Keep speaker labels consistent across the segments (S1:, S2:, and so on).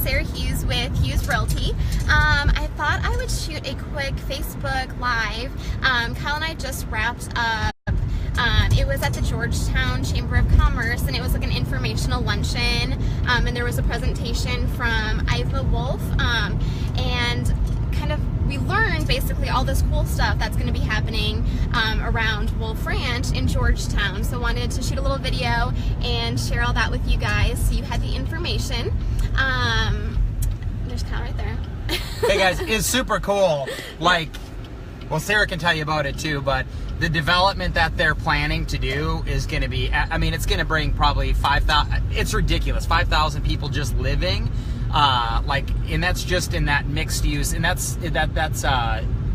S1: Sarah Hughes with Hughes Realty. I thought I would shoot a quick Facebook Live. Kyle and I just wrapped up. It was at the Georgetown Chamber of Commerce, and it was like an informational luncheon, and there was a presentation from Iva Wolf, and kind of we learned basically all this cool stuff that's going to be happening around Wolf Ranch in Georgetown. So wanted to shoot a little video and share all that with you guys so you had the information. There's Kyle right there.
S2: Hey guys, it's super cool. Like, well, Sarah can tell you about it too, but the development that they're planning to do is going to be, I mean, it's going to bring probably 5,000, it's ridiculous, 5,000 people just living, and that's just in that mixed use, and that's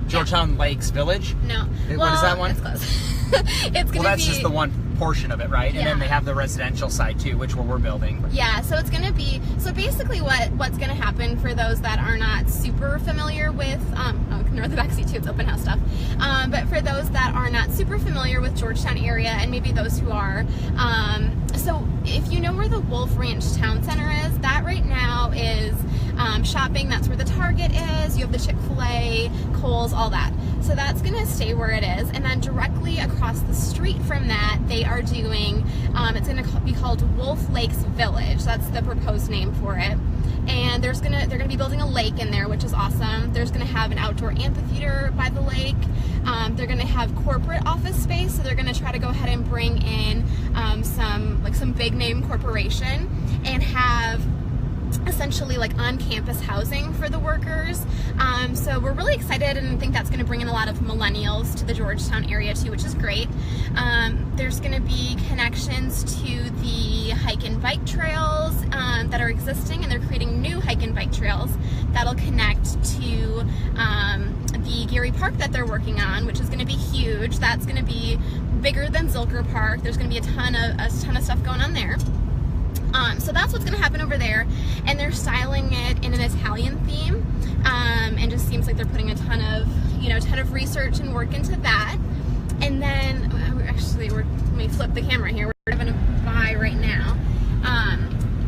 S2: Georgetown Lakes Village?
S1: No.
S2: What is that one?
S1: It's close. It's gonna
S2: that's just the one portion of it, right?
S1: Yeah.
S2: And then they have the residential side too, which we're building.
S1: Yeah, so it's gonna be, so basically what's gonna happen for those that are not super familiar with, ignore the backseat too, it's open house stuff, but for those that are not super familiar with Georgetown area, and maybe those who are, so if you know where the Wolf Ranch Town Center is, that right now is shopping. That's where the Target is. You have the Chick-fil-A, Kohl's, all that. So that's going to stay where it is. And then directly across the street from that, they are doing, it's going to be called Wolf Lakes Village. That's the proposed name for it. And they're going to be building a lake in there, which is awesome. There's going to have an outdoor amphitheater by the lake. They're going to have corporate office space, so they're going to try to go ahead and bring in some big name corporation and have essentially like on-campus housing for the workers. So we're really excited, and I think that's going to bring in a lot of millennials to the Georgetown area too, which is great. There's going to be connections to the hike and bike trails that are existing, and they're creating new hike and bike trails that'll connect to the Geary Park that they're working on, which is going to be huge. That's going to be bigger than Zilker Park. There's going to be a ton of stuff going on there. So that's what's going to happen over there, and they're styling it in an Italian theme, and just seems like they're putting a ton of research and work into that. And then let me flip the camera here. We're driving by right now.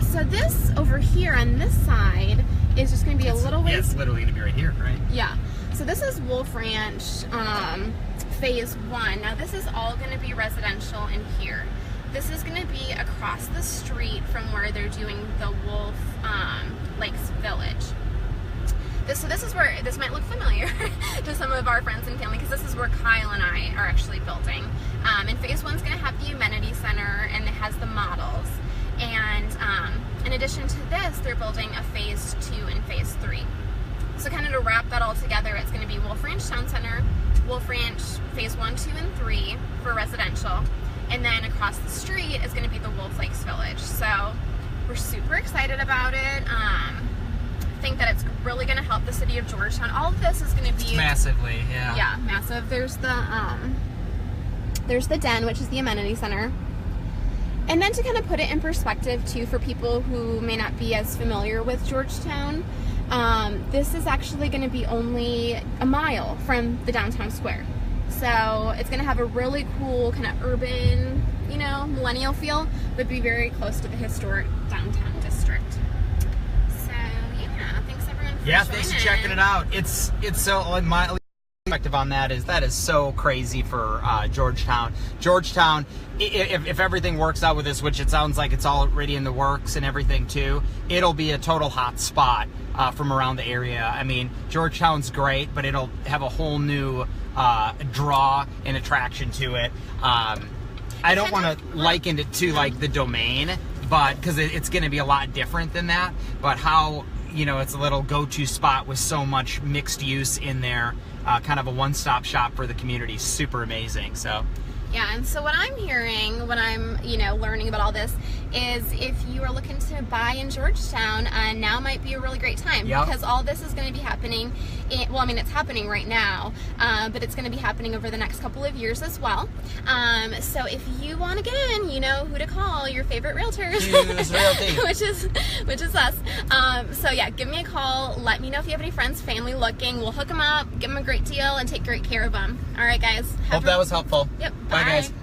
S1: So this over here on this side is just going to be a little ways.
S2: Yeah, it's literally going to be right here, right?
S1: Yeah. So this is Wolf Ranch Phase 1. Now this is all going to be residential in here. This is going to be across the street from where they're doing the Wolf Lakes Village. So this is where, this might look familiar to some of our friends and family, because this is where Kyle and I are actually building. And Phase 1 is going to have the amenity center, and it has the models. And in addition to this, they're building a Phase 2 and Phase 3. So kind of to wrap that all together, it's going to be Wolf Ranch Town Center, Wolf Ranch Phase 1, 2, and 3 for residential. And then across the street is going to be the Wolf Lakes Village. So we're super excited about it. I think that it's really going to help the city of Georgetown. All of this is going to be
S2: Massively, yeah.
S1: Yeah, massive. There's the Den, which is the amenity center. And then to kind of put it in perspective too, for people who may not be as familiar with Georgetown, this is actually going to be only a mile from the downtown square. So it's going to have a really cool kind of urban, millennial feel, but be very close to the historic downtown district. So yeah, thanks everyone for joining.
S2: Thanks for checking it out. It's so, my perspective on that is so crazy for Georgetown. Georgetown, if everything works out with this, which it sounds like it's already in the works and everything too, it'll be a total hot spot from around the area. I mean, Georgetown's great, but it'll have a whole new draw and attraction to it. I don't want to liken it to like the Domain, but because it's going to be a lot different than that, but how it's a little go-to spot with so much mixed use in there, kind of a one-stop shop for the community. Super amazing. So
S1: yeah, and so what I'm hearing, what I'm learning about all this, is if you are looking to buy in Georgetown, now might be a really great time.
S2: Yep.
S1: Because all this is going to be happening, it's happening right now, but it's going to be happening over the next couple of years as well. So if you want to get in, you know who to call, your favorite realtors.
S2: Hughes Realty.
S1: which is us. So yeah, give me a call, let me know if you have any friends, family looking, we'll hook them up, give them a great deal, and take great care of them. All right, guys.
S2: Hope that was helpful.
S1: Yep.
S2: Bye, guys.